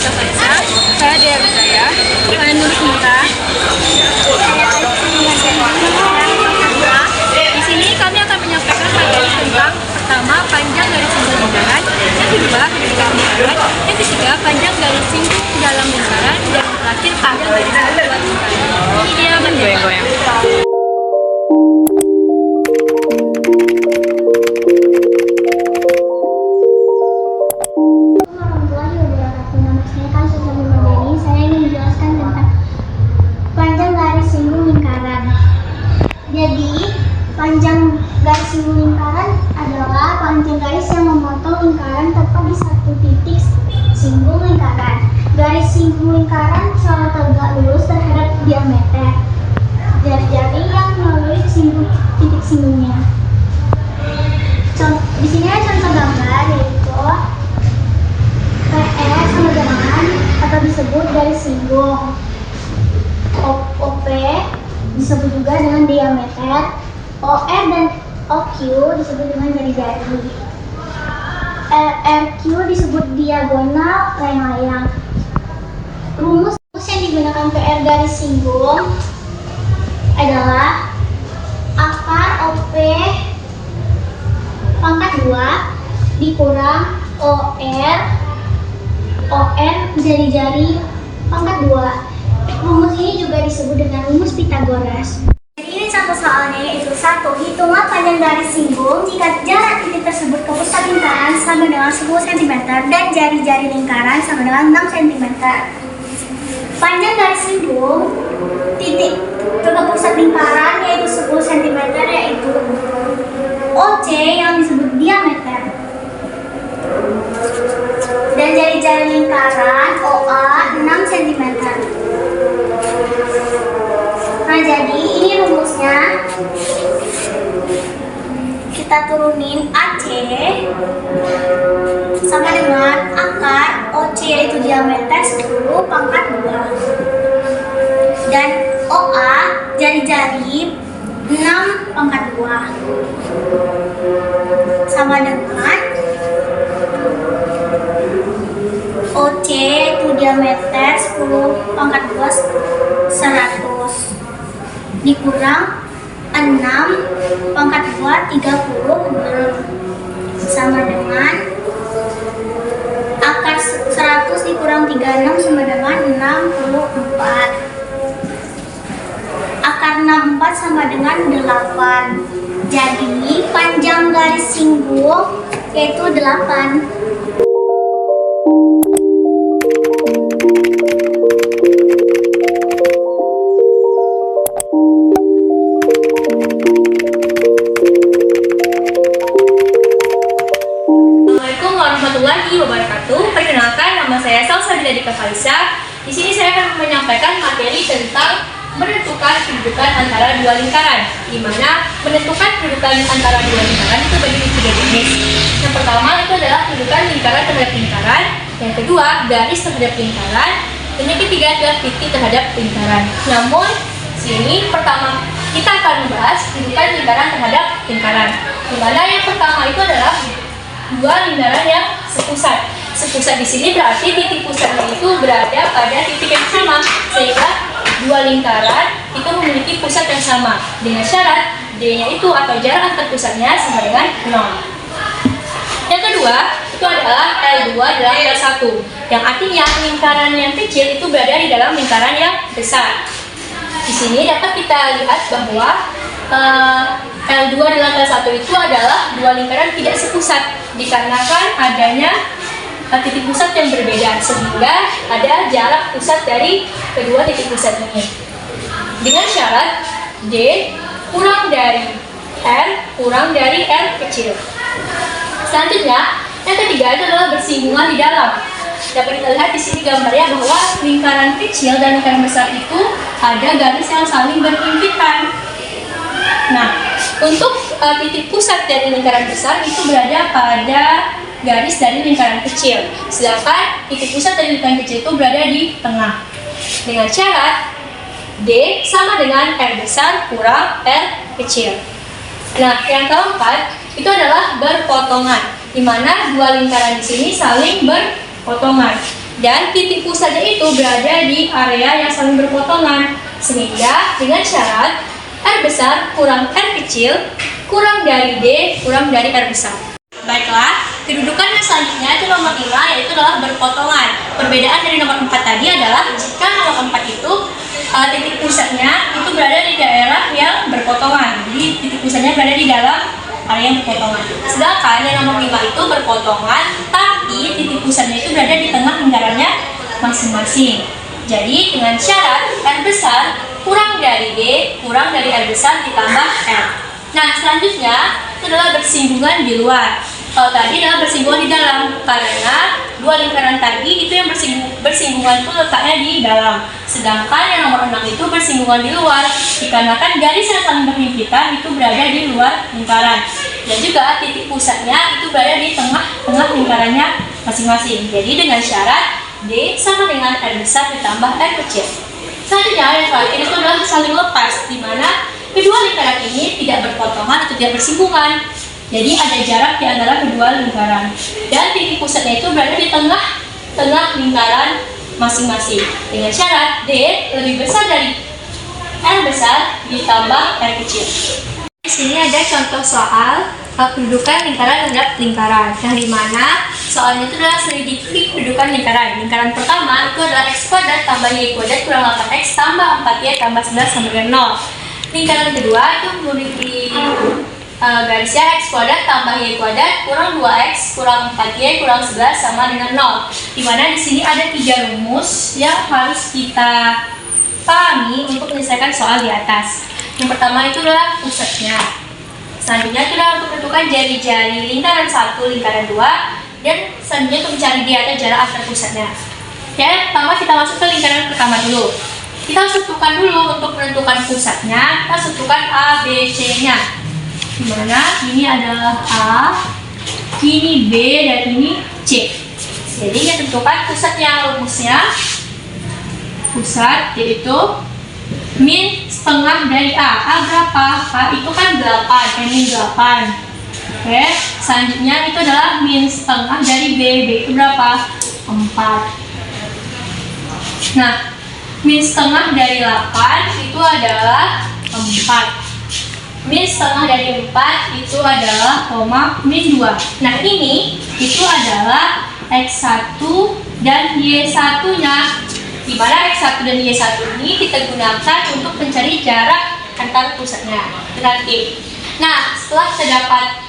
Dika Faisa. Saya Dea Wisaya. Kalian dulu sebentar. Di sini kami akan menyampaikan materi tentang pertama panjang garis simbol lingkaran, yang kedua kedudukan lingkaran, yang ketiga panjang garis simbol dalam lingkaran, dan terakhir panjang garis simbol luar lingkaran. Ini dia goyang-goyang. Jadi, panjang garis simbol lingkaran adalah panjang garis yang memotong lingkaran tepat di satu titik simbol lingkaran. Garis simbol lingkaran selalu tegak lurus terhadap diameter jari-jari yang melalui titik simbolnya. Di sini ada contoh gambar, yaitu PR sama dengan atau disebut garis simbol. OP disebut juga dengan diameter, OR dan OQ disebut dengan jari-jari, RQ disebut diagonal layang-layang. Rumus yang digunakan PR garis simbol adalah akar OP pangkat 2 dikurang OR jari-jari pangkat 2. Rumus ini juga disebut dengan rumus Pythagoras. Jadi ini contoh soalnya, yaitu 1. Hitunglah panjang garis simbol jika jarak titik tersebut ke pusat lingkaran sama dengan 10 cm dan jari-jari lingkaran sama dengan 6 cm. Panjang garis simbol titik ke pusat lingkaran yaitu 10 cm, yaitu OC yang disebut diameter, dan jari-jari lingkaran OA 6 cm. Nah, jadi ini rumusnya. Kita turunin AC sama dengan akar OC yaitu diameter 10 pangkat 2 dan OA jari-jari 6 pangkat 2 sama dengan OC itu diameter 10 pangkat 2 100 dikurang 6 pangkat 2 36 sama dengan akar 100 dikurang 36 sama dengan 64. Akar 64 sama dengan 8. Jadi panjang garis simbol yaitu 8. Warahmatullahi wabarakatuh. Perkenalkan, nama saya Salsabila Dika Faisa. Di sini saya akan menyampaikan materi tentang menentukan kedudukan antara dua lingkaran, di mana menentukan kedudukan antara dua lingkaran itu bagi tiga jenis. Yang pertama itu adalah kedudukan lingkaran terhadap lingkaran, yang kedua garis terhadap lingkaran, dan yang ketiga adalah titik terhadap lingkaran. Namun sini pertama kita akan membahas kedudukan lingkaran terhadap lingkaran, di mana yang pertama itu adalah dua lingkaran yang sepusat. Sepusat di sini berarti titik pusatnya itu berada pada titik yang sama, sehingga dua lingkaran itu memiliki pusat yang sama dengan syarat D-nya itu atau jarak antar pusatnya sama dengan 0. Yang kedua itu adalah L2 dalam L1, yang artinya lingkaran yang kecil itu berada di dalam lingkaran yang besar. Di sini dapat kita lihat bahwa L2 dalam L1 itu adalah dua lingkaran tidak sepusat, dikarenakan adanya titik pusat yang berbeda, sehingga ada jarak pusat dari kedua titik pusat ini dengan syarat D kurang dari R kurang dari R kecil. Selanjutnya yang ketiga itu adalah bersinggungan di dalam. Dapat kita lihat di sini gambarnya bahwa lingkaran kecil dan lingkaran besar itu ada garis yang saling berhimpitan. Nah, untuk titik pusat dari lingkaran besar itu berada pada garis dari lingkaran kecil, sedangkan titik pusat dari lingkaran kecil itu berada di tengah dengan syarat D sama dengan R besar kurang R kecil. Nah, yang keempat itu adalah berpotongan, di mana dua lingkaran di sini saling berpotongan. Dan titik pusatnya itu berada di area yang saling berpotongan. Sehingga dengan syarat R besar kurang R kecil kurang dari D kurang dari R besar. Baiklah, kedudukan yang selanjutnya itu nomor 5, yaitu adalah berpotongan. Perbedaan dari nomor 4 tadi adalah jika nomor 4 itu titik pusatnya itu berada di daerah yang berpotongan. Jadi titik pusatnya berada di dalam area yang berpotongan. Sedangkan yang nomor 5 itu berpotongan, tapi titik pusatnya itu berada di tengah lingkarannya masing-masing. Jadi dengan syarat R besar kurang dari D kurang dari R besar ditambah R. Nah, selanjutnya itu adalah bersinggungan di luar. Kalau tadi adalah bersinggungan di dalam, karena dua lingkaran tadi itu yang bersinggungan itu letaknya di dalam. Sedangkan yang nomor 6 itu bersinggungan di luar, dikarenakan garis yang saling berhimpitan itu berada di luar lingkaran. Dan juga titik pusatnya itu berada di tengah-tengah lingkarannya masing-masing. Jadi dengan syarat D sama dengan R besar ditambah R kecil. Selanjutnya yang terakhir itu adalah saling lepas, di mana kedua lingkaran ini tidak berpotongan atau tidak bersinggungan. Jadi ada jarak di antara kedua lingkaran. Dan titik pusatnya itu berada di tengah lingkaran masing-masing. Dengan syarat D lebih besar dari R besar ditambah R kecil. Di sini ada contoh soal kedudukan lingkaran terhadap lingkaran, yang dimana soalnya itu adalah selidiki kedudukan lingkaran. Lingkaran pertama itu adalah x kuadrat tambah y kuadrat kurang 8x tambah 4y tambah 11 sama dengan 0. Lingkaran kedua itu memiliki garisnya x kuadrat tambah y kuadrat kurang 2x kurang 4y kurang 11 sama dengan 0. Dimana di sini ada 3 rumus yang harus kita pahami untuk menyelesaikan soal di atas. Yang pertama itu adalah pusatnya. Selanjutnya itu adalah untuk menentukan jari-jari lingkaran 1, lingkaran 2, dan selanjutnya untuk mencari dia atau jarak antar pusatnya. Ya, pertama kita masuk ke lingkaran pertama dulu. Kita tentukan dulu untuk menentukan pusatnya, kita tentukan A, B, C-nya. Dimana ini adalah A, ini B, dan ini C. Jadi kita tentukan pusatnya, rumusnya. Pusat yaitu min setengah dari A. A berapa? A itu kan 8, min 8. Oke, selanjutnya itu adalah min setengah dari B. B itu berapa? 4. Nah, min setengah dari 8 itu adalah 4. Min setengah dari 4 itu adalah min 2. Nah, ini itu adalah X1 dan Y1-nya. Di mana X1 dan Y1 ini kita gunakan untuk mencari jarak antar pusatnya. Nanti. Nah, setelah kita dapat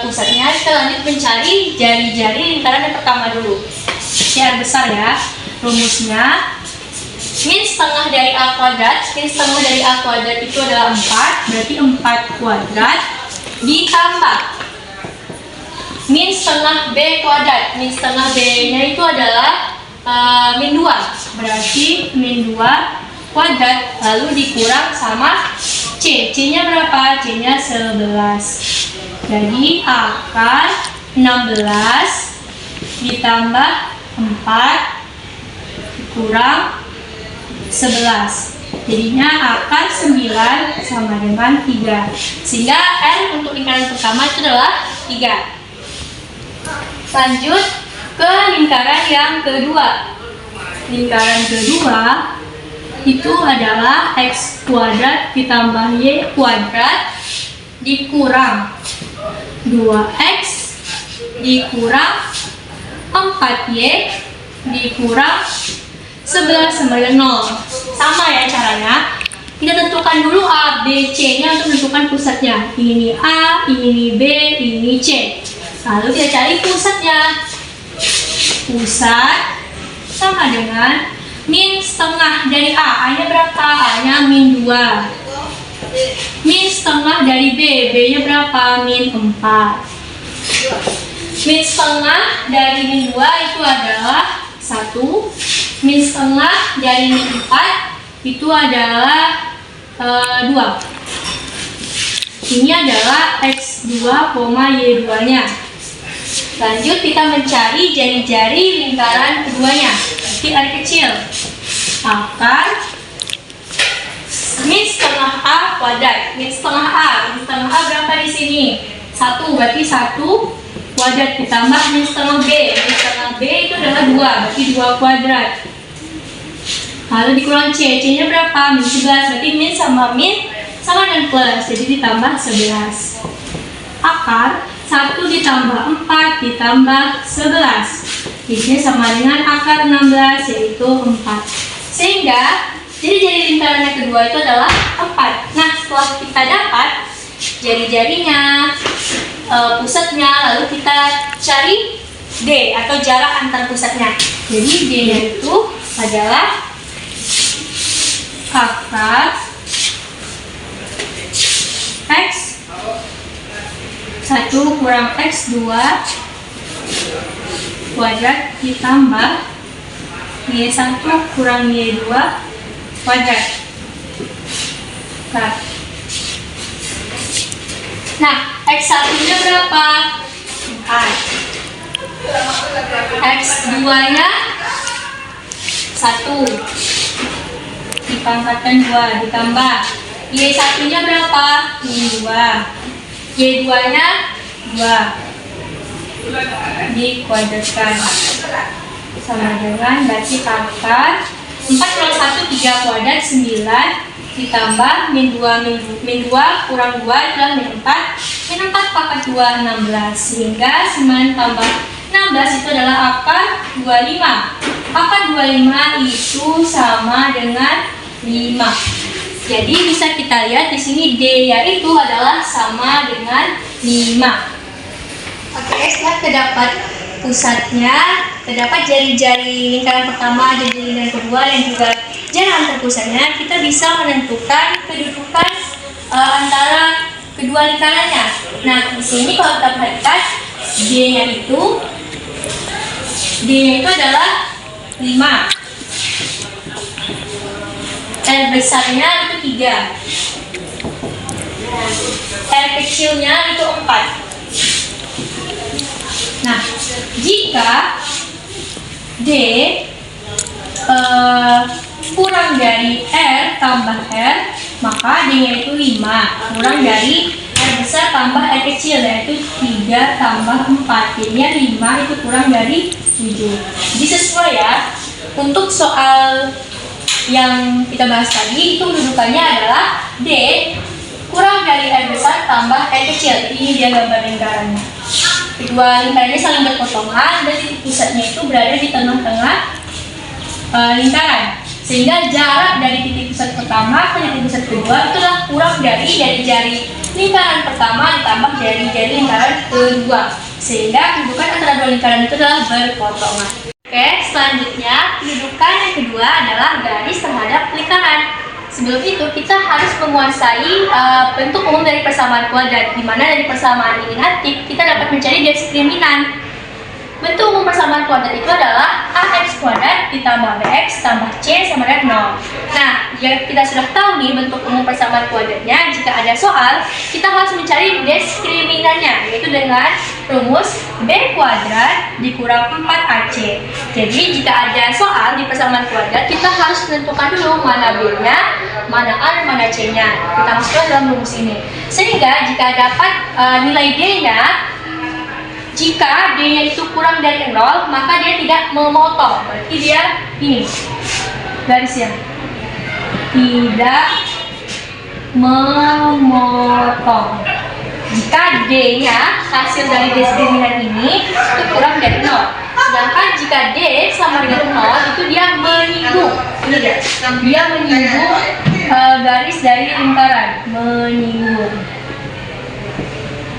pusatnya, kita lanjut mencari jari-jari lingkaran yang pertama dulu. Yang besar ya. Rumusnya min setengah dari A kuadrat. Min setengah dari A kuadrat itu adalah 4. Berarti 4 kuadrat ditambah min setengah B kuadrat. Min setengah B-nya itu adalah min 2, berarti min 2 kuadrat lalu dikurang sama C. C-nya berapa? C-nya 11. Jadi akan 16 ditambah 4 kurang 11. Jadinya akan 9 sama dengan 3. Sehingga N untuk lingkaran pertama itu adalah 3. Lanjut ke lingkaran yang kedua. Lingkaran kedua itu adalah x kuadrat ditambah y kuadrat dikurang 2x dikurang 4y dikurang 11 sama dengan 0. Sama ya caranya. Kita tentukan dulu A, B, C-nya untuk menentukan pusatnya. Ini A, ini B, ini C. Lalu kita cari pusatnya. Pusat sama dengan min setengah dari A. A-nya berapa? A-nya min 2. Min setengah dari B. B-nya berapa? Min 4. Min setengah dari min 2 itu adalah 1. Min setengah dari min 4 itu adalah 2. Ini adalah X2, Y2 nya. Lanjut kita mencari jari-jari lingkaran keduanya. Berarti R kecil akan min setengah A kuadrat. Min setengah A. Min setengah A berapa di sini? 1, berarti 1 kuadrat ditambah min setengah B. Min setengah B B itu adalah 2, berarti 2 kuadrat. Lalu dikurang C, C-nya berapa? Min 11, berarti min sama dengan plus, jadi ditambah 11. Akar 1 ditambah 4 ditambah 11, ini sama dengan akar 16, yaitu 4. Sehingga jari-jari lingkaran yang kedua itu adalah 4. Nah, setelah kita dapat jari-jarinya, pusatnya, lalu kita cari D atau jarak antar pusatnya. Jadi D-nya itu adalah akar X 1 kurang X2 kuadrat ditambah Y1 kurang Y2 kuadrat. Nah, X1 nya berapa? 4. X2 nya 1 dipangkatkan 2 ditambah Y1 nya berapa? 2. Y2 nya 2 dikuadratkan sama dengan berarti akar 4 kurang 1 3 kuadrat 9 ditambah min 2 kurang 2 adalah min 4 pangkat 2 16, sehingga 9 tambah 16 itu adalah akar 25. Akar 25 itu sama dengan 5. Jadi bisa kita lihat di sini D yaitu adalah sama dengan 5. Oke, setelah terdapat pusatnya, terdapat jari-jari lingkaran pertama, jari-jari lingkaran kedua, dan juga jarak antar pusatnya, kita bisa menentukan kedudukan antara kedua lingkarannya. Nah, di sini kalau kita perhatikan D-nya itu adalah 5. R besarnya itu 3. R kecilnya itu 4. Nah, jika D kurang dari R tambah R, maka D-nya itu 5. Kurang dari R besar tambah R kecil, yaitu 3 tambah 4. Jadinya 5 itu kurang dari 7. Jadi sesuai ya. Untuk soal yang kita bahas tadi, itu kedudukannya adalah D kurang dari R besar tambah R kecil. Ini dia gambar lingkarannya. Kedua lingkarannya saling berpotongan dan titik pusatnya itu berada di tengah-tengah lingkaran. Sehingga jarak dari titik pusat pertama ke titik pusat kedua itu adalah kurang dari jari-jari lingkaran pertama ditambah jari-jari lingkaran kedua. Sehingga kedudukan antara dua lingkaran itu adalah berpotongan. Oke, selanjutnya kedudukan yang kedua adalah garis terhadap lingkaran. Sebelum itu kita harus menguasai bentuk umum dari persamaan kuadrat, di mana dari persamaan ini nanti kita dapat mencari diskriminan. Bentuk umum persamaan kuadrat itu adalah ax kuadrat ditambah bx tambah c sama dengan 0. Nah, jika kita sudah tahu nih bentuk umum persamaan kuadratnya, jika ada soal, kita harus mencari diskriminannya, yaitu dengan rumus b kuadrat dikurang 4ac. Jadi, jika ada soal di persamaan kuadrat, kita harus menentukan dulu mana b-nya, mana a, dan mana c-nya. Kita masukkan dalam rumus ini. Sehingga, jika dapat nilai d-nya, jika D-nya itu kurang dari 0, maka dia tidak memotong. Berarti dia ini garisnya tidak memotong. Jika D-nya hasil dari diskriminan ini itu kurang dari 0. Sedangkan jika D sama dengan 0, itu dia menyinggung. Ini dia menyinggung garis dari lingkaran.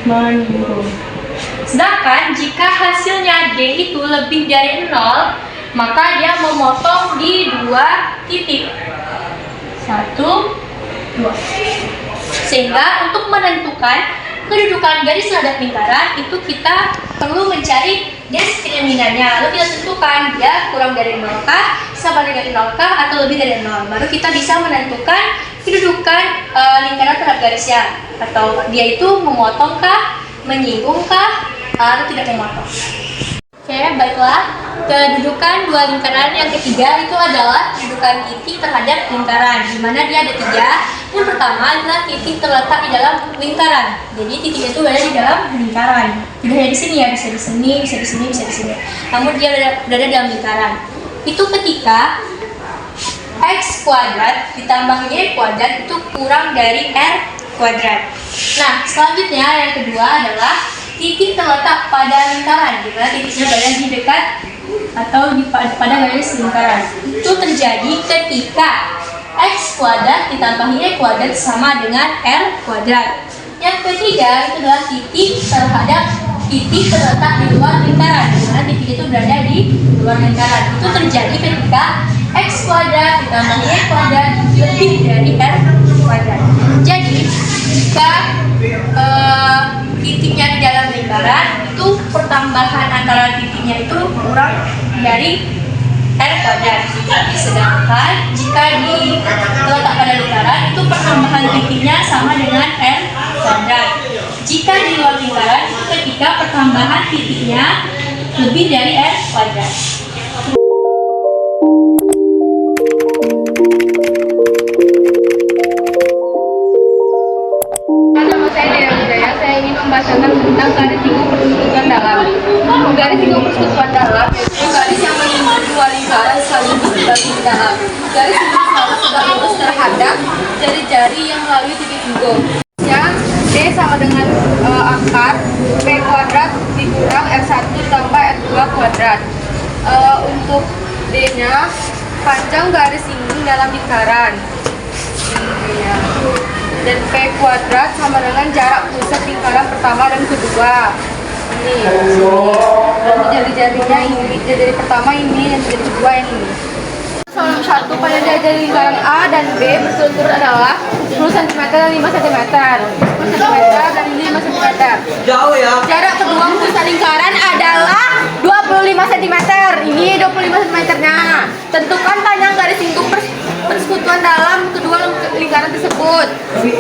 Menyinggung. Sedangkan jika hasilnya D itu lebih dari 0, maka dia memotong di 2 titik. 1, 2. Sehingga untuk menentukan kedudukan garis terhadap lingkaran, itu kita perlu mencari diskriminannya. Lalu kita tentukan dia kurang dari 0 kah, sama dengan 0 kah, atau lebih dari 0. Baru kita bisa menentukan kedudukan lingkaran terhadap garisnya. Atau dia itu memotong kah, menyinggung kah, atau tidak memotong. Oke, baiklah. Kedudukan dua lingkaran yang ketiga itu adalah kedudukan titik terhadap lingkaran, di mana dia ada tiga. Yang pertama adalah titik terletak di dalam lingkaran. Jadi titik itu berada di dalam lingkaran. Tidak hanya di sini ya, bisa di sini, bisa di sini, bisa di sini. Namun dia berada dalam lingkaran. Itu ketika x kuadrat ditambah y kuadrat itu kurang dari r kuadrat. Nah, selanjutnya yang kedua adalah titik terletak pada lingkaran, di mana titiknya berada di dekat atau pada garis lingkaran. Itu terjadi ketika x kuadrat ditambah y kuadrat sama dengan r kuadrat. Yang ketiga itu adalah titik terhadap titik terletak di luar lingkaran, di mana titik itu berada di luar lingkaran. Itu terjadi ketika x kuadrat ditambah y kuadrat lebih dari r kuadrat. Jadi jika titiknya di dalam lingkaran itu pertambahan antara titiknya itu kurang dari r kuadrat. Sedangkan jika diletak pada lingkaran itu pertambahan titiknya sama dengan r kuadrat. Jika di luar lingkaran itu ketika pertambahan titiknya lebih dari r kuadrat. Saya ingin membahasakan tentang garis singgung persekutuan dalam. Garis singgung persekutuan dalam yaitu garis yang menyinggung dua lingkaran sekaligus dibagi di dalam. Garis singgung harus tegak lurus terhadap jari-jari yang melalui titik singgung. D sama dengan akar P kuadrat dikurang R1 tambah R2 kuadrat. Untuk D-nya panjang garis singgung dalam lingkaran. Dan P kuadrat sama dengan jarak pusat lingkaran pertama dan kedua. Ini. Dan jari-jarinya ini, jari pertama ini dan jari kedua ini. Soal 1 pada jari-jari lingkaran A dan B berturut-turut adalah 10 cm dan 5 cm. 10 cm dan 5 cm. Jauh ya. Jarak kedua pusat lingkaran adalah 25 cm. Ini 25 cm-nya. Tentukan panjang garis singgung persekutuan dalam kedua lingkaran tersebut.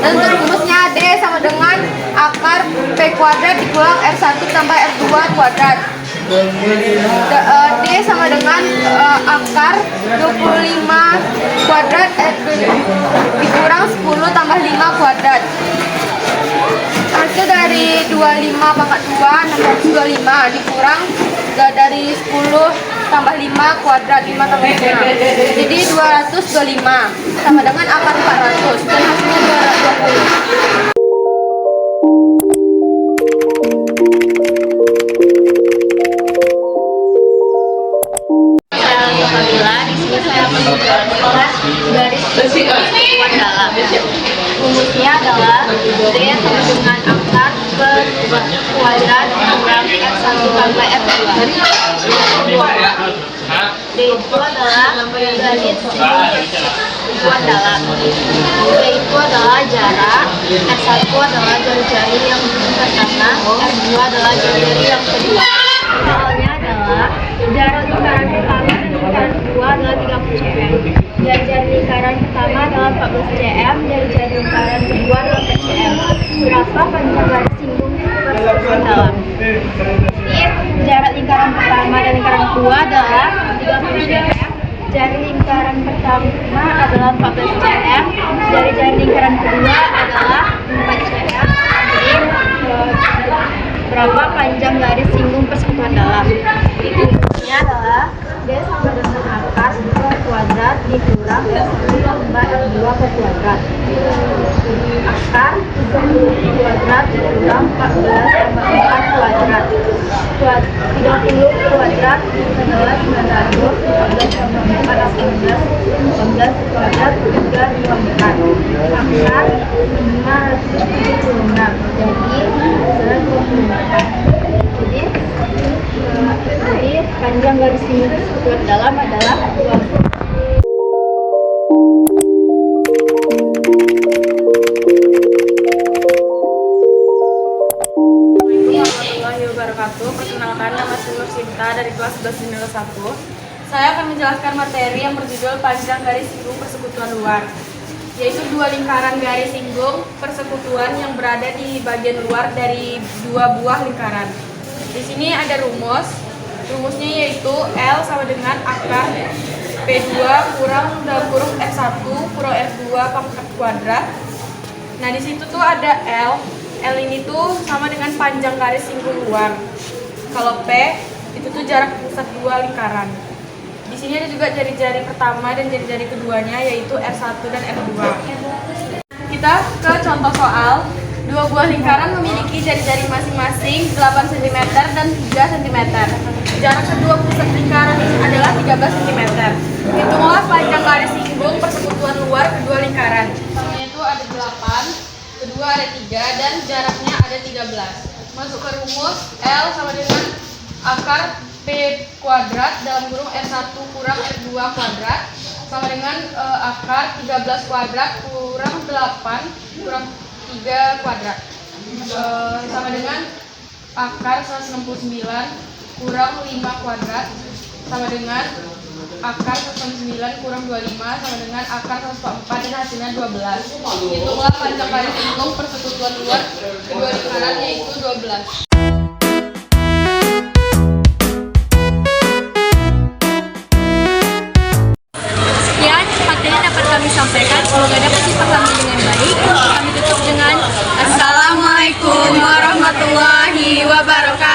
Dan untuk rumusnya D sama dengan akar P kuadrat dikurang R1 tambah R2 kuadrat. D sama dengan akar 25 kuadrat dikurang 10 tambah 5 kuadrat. Hasil dari 25 pangkat 2 625 dikurang dari 10 tambah 5 kuadrat 5 tambah 5. Jadi 225 sama dengan akar 400 dan hasilnya 220. Di sini saya menunjukkan garis persekutuan dalam. Rumusnya adalah D sama dengan akar per kuadrat kurang R1 tambah R2. D itu adalah garis persekutuan dalam. D itu adalah jarak, R1 adalah jari-jari yang pertama, R2 adalah jari-jari yang kedua. Soalnya adalah jarak lingkaran pertama dan lingkaran kedua adalah 30 cm. Jari-jari lingkaran pertama adalah 14 cm, jari-jari lingkaran kedua adalah 4 cm. Berapa panjang garis singgung persekutuan dalam? Jadi jarak lingkaran pertama dan lingkaran kedua adalah 30 cm. Jari lingkaran pertama adalah 14 cm, jari-jari lingkaran kedua adalah 4 cm. Berapa panjang garis singgung persekutuan dalam? Ini adalah D sama dengan akar kuadrat dikurang R1 tambah R2 kuadrat. Akar 30 kuadrat dikurang 14 tambah 4 kuadrat. 30 kuadrat adalah 900, 14 tambah 4 adalah 18 kuadrat 324. Akar 576, jadi 124. Jadi panjang garis singgung persekutuan dalam adalah 20. Perkenalkan, nama saya Nur Sinta dari kelas 11 Nilai 1. Saya akan menjelaskan materi yang berjudul panjang garis singgung persekutuan luar, yaitu dua lingkaran garis singgung persekutuan yang berada di bagian luar dari dua buah lingkaran. Di sini ada rumus. Rumusnya yaitu L sama dengan akar P2 kurang dalam kurung R1 kurang R2 pangkat kuadrat. Nah, di situ tuh ada L. L ini tuh sama dengan panjang garis singgung luar. Kalau P itu tuh jarak pusat dua lingkaran. Di sini ada juga jari-jari pertama dan jari-jari keduanya yaitu R1 dan R2. Kita ke contoh soal. Dua buah lingkaran memiliki jari-jari masing-masing 8 cm dan 3 cm. Jarak kedua pusat lingkaran adalah 13 cm. Hitunglah panjang garis singgung persekutuan luar kedua lingkaran. Yaitu ada 8, kedua ada 3, dan jaraknya ada 13. Masuk ke rumus, L sama dengan akar P kuadrat dalam kurung R1 kurang R2 kuadrat sama dengan akar 13 kuadrat kurang 8 kurang 3 kuadrat sama dengan akar 169 kurang 5 kuadrat sama dengan akar 169 kurang 25 sama dengan akar 144 dan hasilnya 12. Hitunglah panjang garis singgung persekutuan luar kedua lingkaran yaitu 12. Sekian materi yang dapat kami sampaikan. Semoga dapat dipahami dengan baik. Kami tutup dengan Assalamualaikum warahmatullahi wabarakatuh.